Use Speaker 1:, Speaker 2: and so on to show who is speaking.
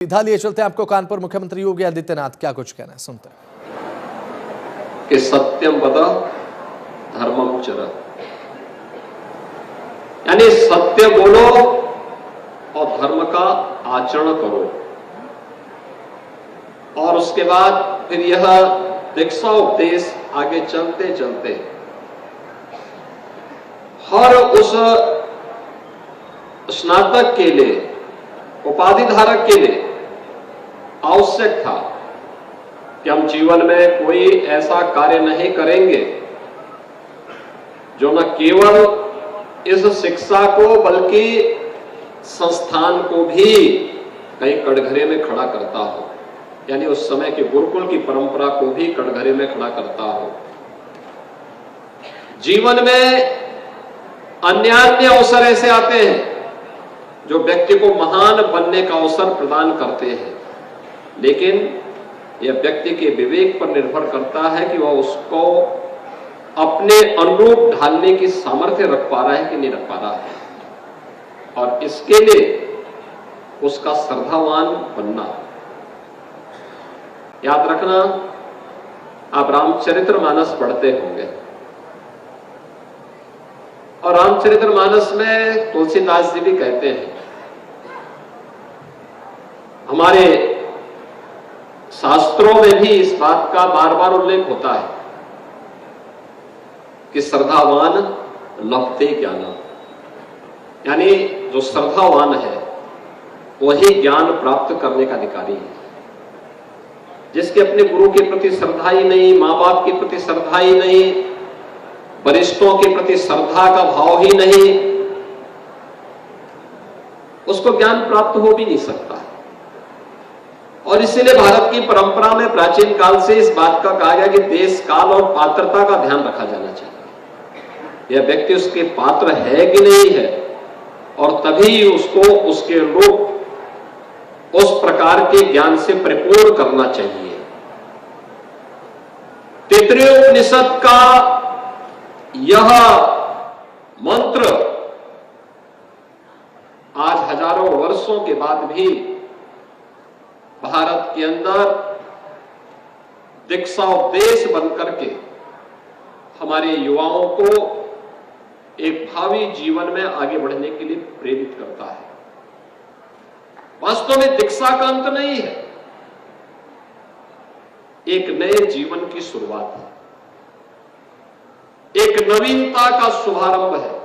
Speaker 1: सीधा लिए चलते हैं आपको कानपुर। मुख्यमंत्री योगी आदित्यनाथ क्या कुछ कहना है, सुनते हैं।
Speaker 2: कि सत्यम वद धर्मम चर, यानी सत्य बोलो और धर्म का आचरण करो। और उसके बाद फिर यह दीक्षा उपदेश आगे चलते चलते हर उस स्नातक के लिए, उपाधि धारक के लिए आवश्यक था कि हम जीवन में कोई ऐसा कार्य नहीं करेंगे जो न केवल इस शिक्षा को बल्कि संस्थान को भी कहीं कटघरे में खड़ा करता हो, यानी उस समय के गुरुकुल की परंपरा को भी कटघरे में खड़ा करता हो। जीवन में अन्य अवसर ऐसे आते हैं जो व्यक्ति को महान बनने का अवसर प्रदान करते हैं, लेकिन यह व्यक्ति के विवेक पर निर्भर करता है कि वह उसको अपने अनुरूप ढालने की सामर्थ्य रख पा रहा है कि नहीं रख पा रहा है, और इसके लिए उसका श्रद्धावान बनना। याद रखना, आप रामचरितमानस पढ़ते होंगे और रामचरितमानस में तुलसीदास जी भी कहते हैं, हमारे शास्त्रों में भी इस बात का बार बार उल्लेख होता है कि श्रद्धावान लभते ज्ञानम, यानी जो श्रद्धावान है वही ज्ञान प्राप्त करने का अधिकारी है। जिसके अपने गुरु के प्रति श्रद्धा ही नहीं, मां बाप के प्रति श्रद्धा ही नहीं, वरिष्ठों के प्रति श्रद्धा का भाव ही नहीं, उसको ज्ञान प्राप्त हो भी नहीं सकता। और इसीलिए भारत की परंपरा में प्राचीन काल से इस बात का कहा गया कि देश, काल और पात्रता का ध्यान रखा जाना चाहिए। यह व्यक्ति उसके पात्र है कि नहीं है, और तभी उसको उसके रूप उस प्रकार के ज्ञान से परिपूर्ण करना चाहिए। तैत्तिरीय उपनिषद का यह मंत्र आज हजारों वर्षों के बाद भी भारत के अंदर दीक्षा उपदेश बनकर के हमारे युवाओं को एक भावी जीवन में आगे बढ़ने के लिए प्रेरित करता है। वास्तव में दीक्षा का अंत नहीं है, एक नए जीवन की शुरुआत है, एक नवीनता का शुभारंभ है।